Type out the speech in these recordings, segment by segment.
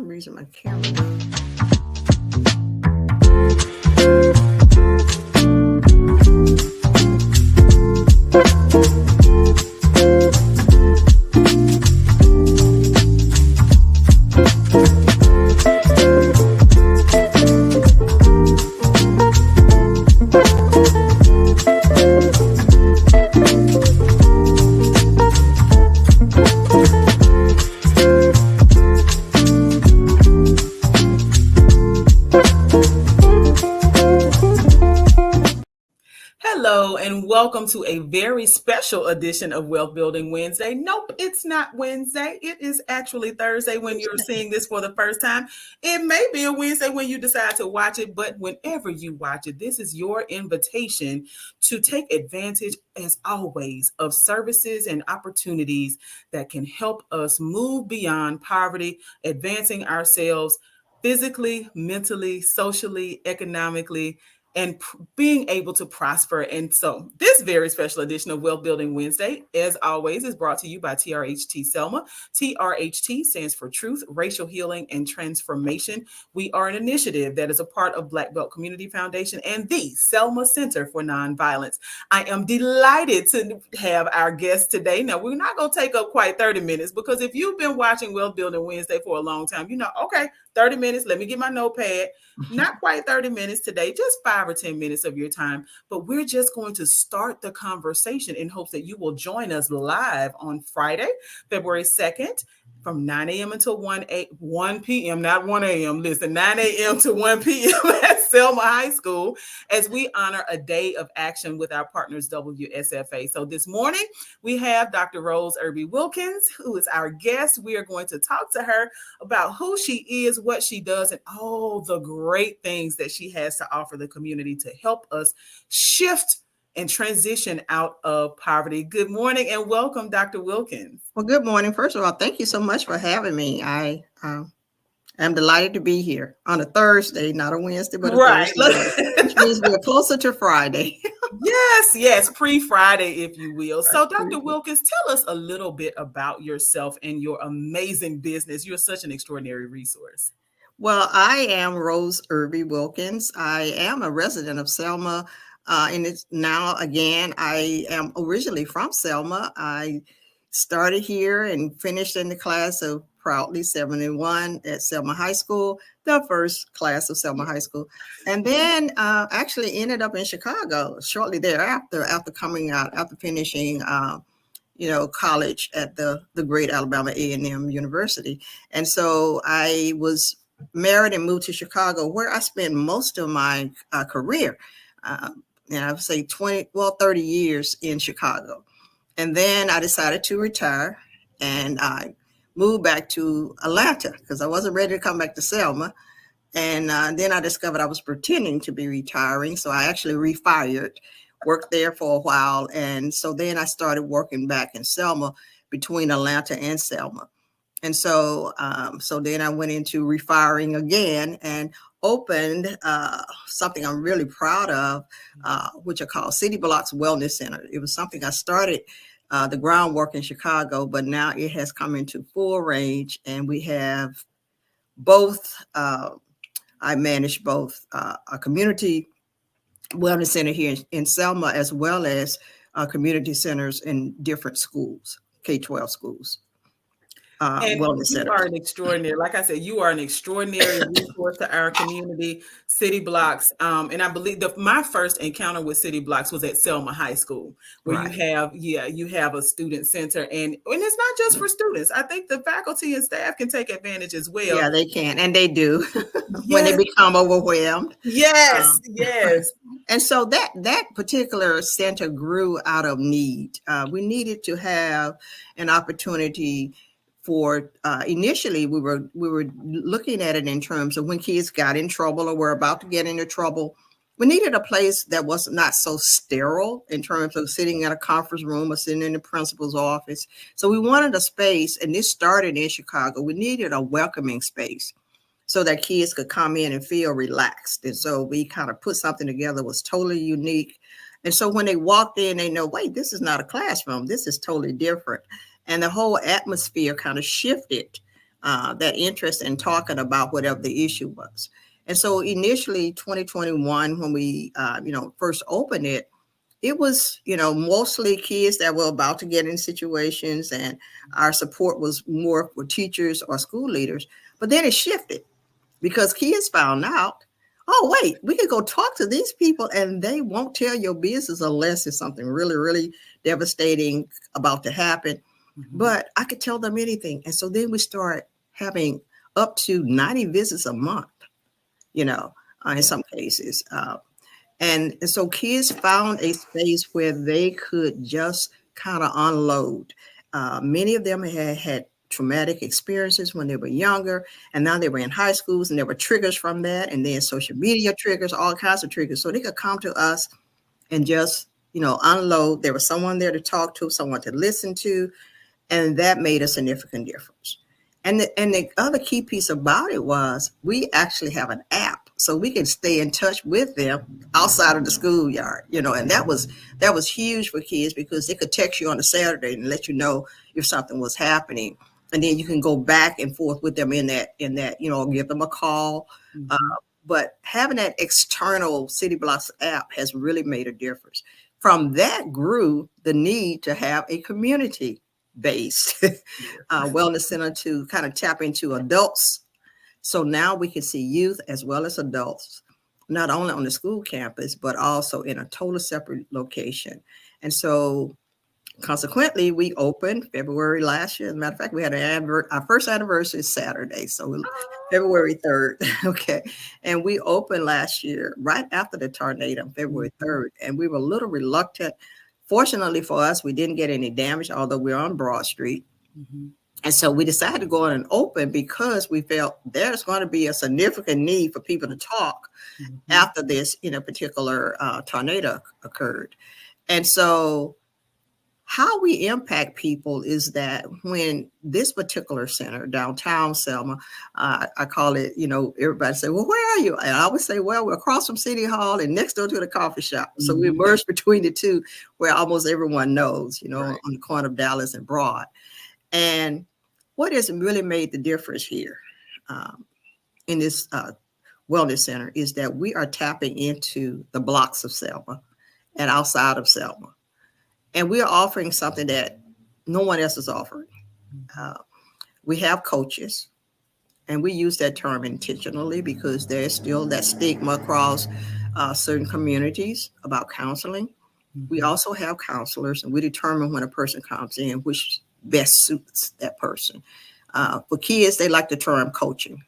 some reason my camera. And welcome to a very special edition of Wealth Building Wednesday. Nope, it's not Wednesday. It is actually Thursday when you're seeing this for the first time. It may be a Wednesday when you decide to watch it, but whenever you watch it, this is your invitation to take advantage, as always, of services and opportunities that can help us move beyond poverty, advancing ourselves physically, mentally, socially, economically, and being able to prosper. And so this very special edition of Wealth Building Wednesday, as always, is brought to you by TRHT Selma. TRHT stands for Truth, Racial Healing, and Transformation. We are an initiative that is a part of Black Belt Community Foundation and the Selma Center for Nonviolence. I am delighted to have our guest today. Now, we're not going to take up quite 30 minutes because if you've been watching Wealth Building Wednesday for a long time, you know, okay, 30 minutes, let me get my notepad. Not quite 30 minutes today, just 5 or 10 minutes of your time. But we're just going to start the conversation in hopes that you will join us live on Friday, February 2nd, from 9 a.m. until 1 p.m., not 1 a.m. Listen, 9 a.m. to 1 p.m. at Selma High School as we honor a day of action with our partners, WSFA. So this morning, we have Dr. Rose Irby Wilkins, who is our guest. We are going to talk to her about who she is, what she does, and all the great things that she has to offer the community to help us shift and transition out of poverty. Good morning and welcome, Dr. Wilkins. Well, good morning. First of all, thank you so much for having me. I am delighted to be here on a Thursday, not a Wednesday, but a Thursday, which means we're closer to Friday. Yes, pre-Friday, if you will. So, Dr. Wilkins, tell us a little bit about yourself and your amazing business. You're such an extraordinary resource. Well, I am Rose Irby Wilkins. I am a resident of Selma. And it's now, again, I am originally from Selma. I started here and finished in the class of proudly 71 at Selma High School, the first class of Selma High School. And then actually ended up in Chicago shortly thereafter, after finishing college at the great Alabama A&M University. And so I was married and moved to Chicago, where I spent most of my career. And I would say 30 years in Chicago. And then I decided to retire and I moved back to Atlanta because I wasn't ready to come back to Selma. And then I discovered I was pretending to be retiring. So I actually refired, worked there for a while. And so then I started working back in Selma between Atlanta and Selma. And so then I went into refiring again and opened something I'm really proud of, which I call City Blocks Wellness Center. It was something I started the groundwork in Chicago, but now it has come into full range, and we have both. I manage both a community wellness center here in Selma, as well as community centers in different schools, K-12 schools. And you are an extraordinary, like I said, you are an extraordinary resource to our community, City Blocks. And I believe my first encounter with City Blocks was at Selma High School, where you have a student center. And it's not just for students. I think the faculty and staff can take advantage as well. Yeah, they can. And they do when they become overwhelmed. Yes. And so that particular center grew out of need. We needed to have an opportunity for initially we were looking at it in terms of when kids got in trouble or were about to get into trouble. We needed a place that was not so sterile in terms of sitting in a conference room or sitting in the principal's office. So we wanted a space, and this started in Chicago. We needed a welcoming space so that kids could come in and feel relaxed. And so we kind of put something together that was totally unique. And so when they walked in, they know, wait, this is not a classroom. This is totally different. And the whole atmosphere kind of shifted that interest in talking about whatever the issue was. And so initially 2021, when we, first opened it, it was, mostly kids that were about to get in situations, and our support was more for teachers or school leaders. But then it shifted because kids found out, oh, wait, we can go talk to these people and they won't tell your business unless it's something really, really devastating about to happen. But I could tell them anything. And so then we start having up to 90 visits a month, in some cases. And so kids found a space where they could just kind of unload. Many of them had traumatic experiences when they were younger, and now they were in high schools, and there were triggers from that, and then social media triggers, all kinds of triggers. So they could come to us and just, unload. There was someone there to talk to, someone to listen to, and that made a significant difference. And the other key piece about it was we actually have an app, so we can stay in touch with them outside of the schoolyard, and that was huge for kids because they could text you on a Saturday and let you know if something was happening, and then you can go back and forth with them in that, give them a call. But having that external City Blocks app has really made a difference. From that grew the need to have a community based wellness center to kind of tap into adults. So now we can see youth as well as adults, not only on the school campus, but also in a total separate location. And so consequently, we opened February last year. As a matter of fact, we had our first anniversary Saturday. So February 3rd. Okay. And we opened last year right after the tornado, February 3rd. And we were a little reluctant. Fortunately for us, we didn't get any damage, although we're on Broad Street. And so we decided to go on and open because we felt there's going to be a significant need for people to talk after this, particular tornado occurred. And so how we impact people is that when this particular center, downtown Selma, I call it, everybody say, well, where are you? And I would say, well, we're across from City Hall and next door to the coffee shop. So we merged between the two, where almost everyone knows, right, on the corner of Dallas and Broad. And what has really made the difference here in this wellness center is that we are tapping into the blocks of Selma and outside of Selma. And we are offering something that no one else is offering. We have coaches, and we use that term intentionally because there's still that stigma across certain communities about counseling. We also have counselors, and we determine when a person comes in which best suits that person. For kids, they like the term coaching.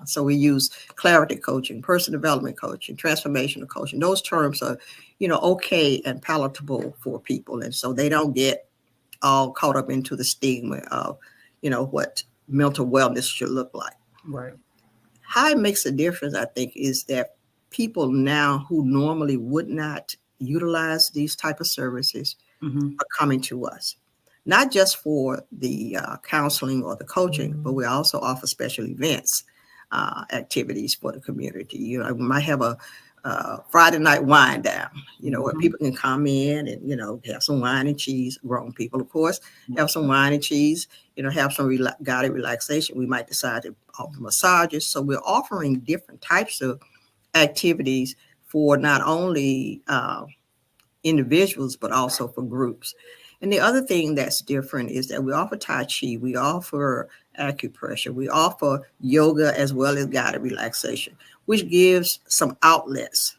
So we use clarity coaching, personal development coaching, transformational coaching. Those terms are, okay and palatable for people. And so they don't get all caught up into the stigma of, what mental wellness should look like. Right. How it makes a difference, I think, is that people now who normally would not utilize these type of services are coming to us. Not just for the counseling or the coaching, but we also offer special events, activities for the community. We might have a Friday night wine down, where people can come in and, have some wine and cheese, grown people, of course, have some wine and cheese, have some guided relaxation. We might decide to offer massages. So we're offering different types of activities for not only individuals, but also for groups. And the other thing that's different is that we offer Tai Chi, we offer acupressure, we offer yoga as well as guided relaxation, which gives some outlets.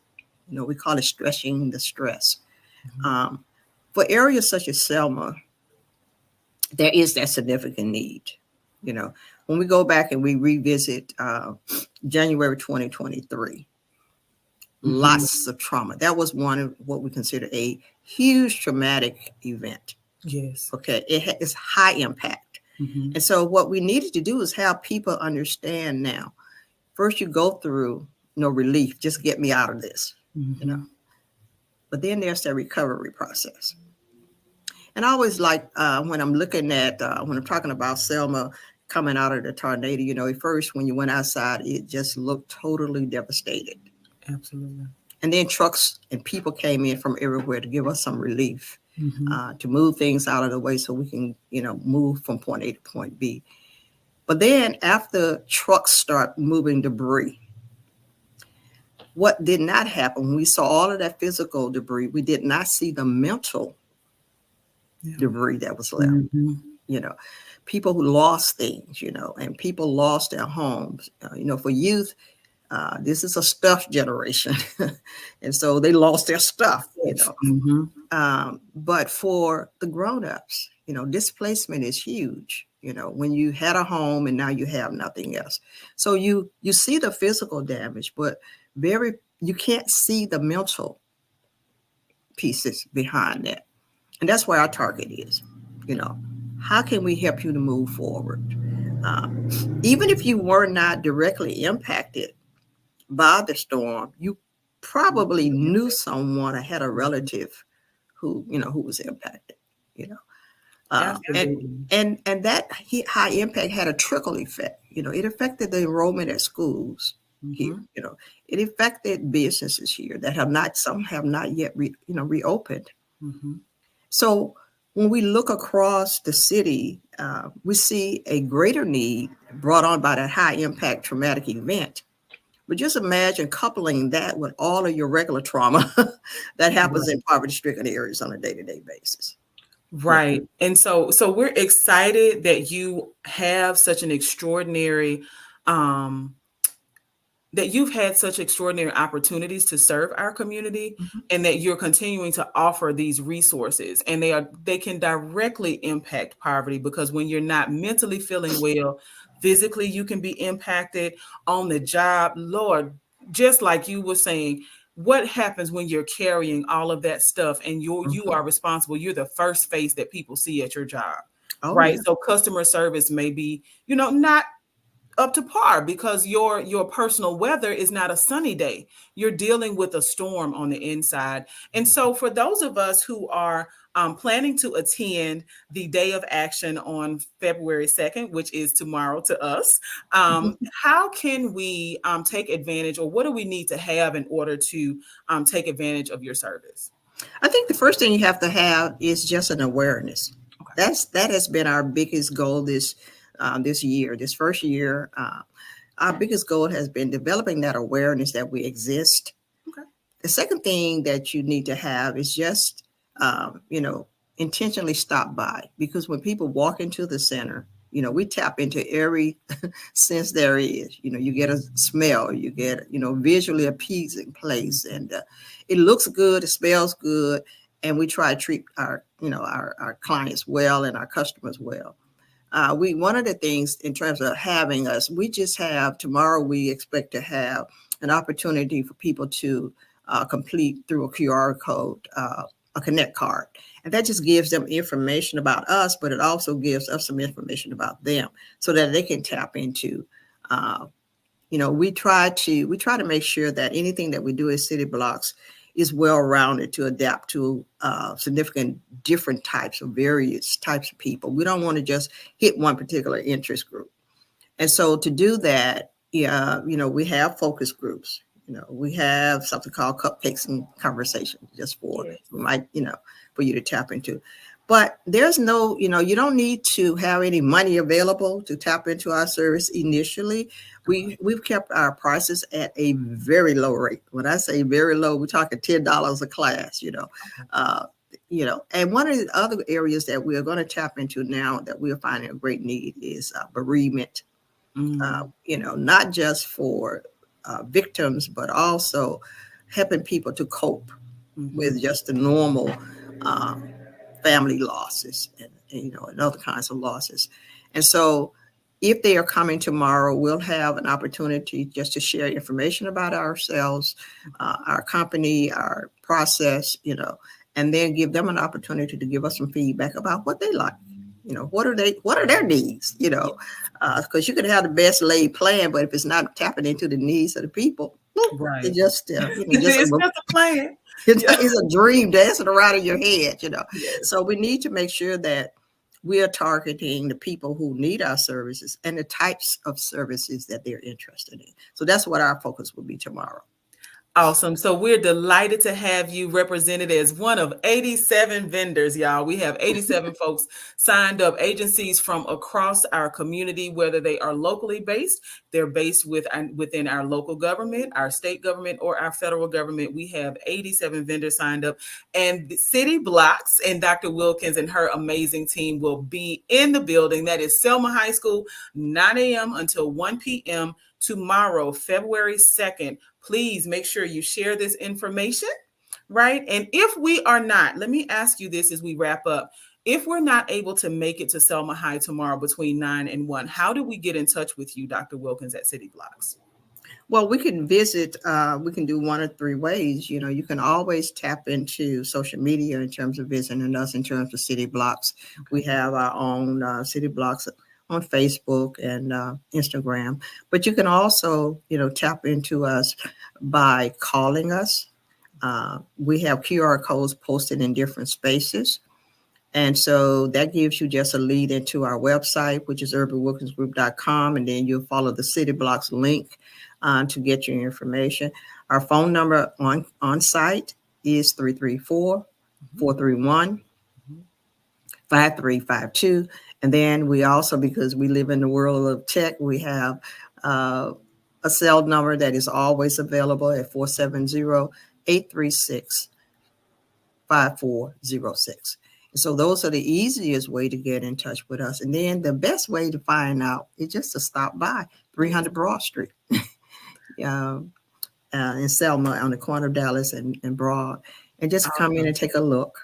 We call it stretching the stress. For areas such as Selma, there is that significant need. When we go back and we revisit January 2023, lots of trauma. That was one of what we consider a huge traumatic event. Yes. Okay. It's high impact. And so what we needed to do is have people understand now. First, you go through, relief, just get me out of this, But then there's that recovery process. And I always like when I'm looking at, when I'm talking about Selma coming out of the tornado, at first when you went outside, it just looked totally devastated. Absolutely. And then trucks and people came in from everywhere to give us some relief, to move things out of the way so we can, move from point A to point B. But then after trucks start moving debris, what did not happen, when we saw all of that physical debris, we did not see the mental debris that was left. Mm-hmm. You know, people who lost things, and people lost their homes. For youth, this is a stuff generation. And so they lost their stuff. Mm-hmm. But for the grown-ups, displacement is huge, when you had a home and now you have nothing else. So you see the physical damage, but you can't see the mental pieces behind that. And that's where our target is. How can we help you to move forward? Even if you were not directly impacted by the storm, you probably knew someone or had a relative who was impacted. You know, Absolutely. and that high impact had a trickle effect. It affected the enrollment at schools here. Mm-hmm. It affected businesses here that some have not yet reopened. Mm-hmm. So when we look across the city, we see a greater need brought on by that high impact traumatic event. But just imagine coupling that with all of your regular trauma that happens in poverty-stricken areas on a day-to-day basis. Right. And so we're excited that you have such an extraordinary that you've had such extraordinary opportunities to serve our community, Mm-hmm. and that you're continuing to offer these resources, and they can directly impact poverty, because when you're not mentally feeling well, physically you can be impacted on the job. Lord, just like you were saying, what happens when you're carrying all of that stuff and you are responsible? You're the first face that people see at your job. Oh, Right. yeah. So customer service may be, not up to par, because your personal weather is not a sunny day. You're dealing with a storm on the inside. And so for those of us who are planning to attend the Day of Action on February 2nd, which is tomorrow to us, how can we take advantage, or what do we need to have in order to take advantage of your service? I think the first thing you have to have is just an awareness. Okay. That has been our biggest goal this year, this first year. Our biggest goal has been developing that awareness that we exist. Okay. The second thing that you need to have is just, intentionally stop by, because when people walk into the center, we tap into every sense there is. You get a smell, you get, visually appeasing place, and it looks good, it smells good, and we try to treat our clients well and our customers well. One of the things in terms of having us, we just have tomorrow, we expect to have an opportunity for people to complete through a QR code, a Connect card. And that just gives them information about us, but it also gives us some information about them so that they can tap into. We try to make sure that anything that we do as City Blocks is well-rounded to adapt to significant different various types of people. We don't want to just hit one particular interest group. And so to do that, we have focus groups. We have something called Cupcakes and Conversations, just for for you to tap into. But there's no, you don't need to have any money available to tap into our service initially. We've kept our prices at a very low rate. When I say very low, we're talking $10 a class. And one of the other areas that we are going to tap into now that we are finding a great need is bereavement. Not just for victims, but also helping people to cope with just the normal family losses and other kinds of losses. And so if they are coming tomorrow, we'll have an opportunity just to share information about ourselves, our company, our process, and then give them an opportunity to give us some feedback about what they like. What are their needs, because you could have the best laid plan, but if it's not tapping into the needs of the people, Right. it's just, It's just a plan. It's a dream dancing around in your head, Yes. So we need to make sure that we are targeting the people who need our services and the types of services that they're interested in. So that's what our focus will be tomorrow. Awesome. So we're delighted to have you represented as one of 87 vendors, y'all. We have 87 folks signed up, agencies from across our community, whether they are locally based, they're based within our local government, our state government, or our federal government. We have 87 vendors signed up, and the City Blocks and Dr. Wilkins and her amazing team will be in the building. That is Selma High School, 9 a.m. until 1 p.m. tomorrow, February 2nd. Please make sure you share this information, right? And if we are not, let me ask you this as we wrap up. If we're not able to make it to Selma High tomorrow between 9 and 1, how do we get in touch with you, Dr. Wilkins, at City Blocks? Well, we can visit, we can do one of three ways. You know, you can always tap into social media in terms of visiting us in terms of City Blocks. We have our own City Blocks on Facebook and Instagram, but you can also, you know, tap into us by calling us. We have QR codes posted in different spaces. And so that gives you just a lead into our website, which is urbanwilkinsgroup.com. And then you'll follow the City Blocks link to get your information. Our phone number on site is 334-431-5352. And then we also, because we live in the world of tech, we have a cell number that is always available at 470-836-5406. So those are the easiest way to get in touch with us. And then the best way to find out is just to stop by 300 Broad Street in Selma on the corner of Dallas and Broad, and just come in and take a look.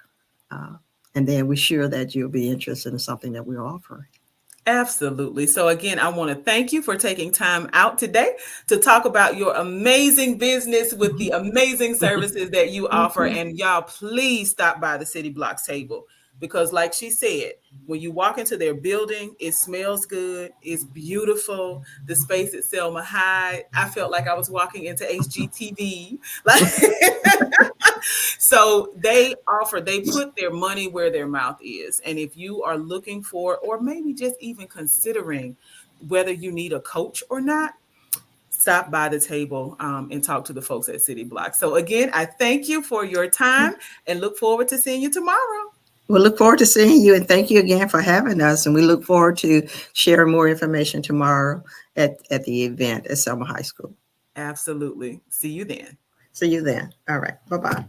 And then we're sure that you'll be interested in something that we're offering. Absolutely. So again, I want to thank you for taking time out today to talk about your amazing business with the amazing services that you offer. And y'all, please stop by the City Blocks table, because like she said, when you walk into their building, it smells good. It's beautiful. The space at Selma High, I felt like I was walking into HGTV. Like, so they put their money where their mouth is. And if you are looking for, or maybe just even considering whether you need a coach or not, stop by the table and talk to the folks at City Block. So again, I thank you for your time and look forward to seeing you tomorrow. We'll look forward to seeing you, and thank you again for having us. And we look forward to sharing more information tomorrow at the event at Selma High School. Absolutely. See you then. See you then. All right. Bye-bye.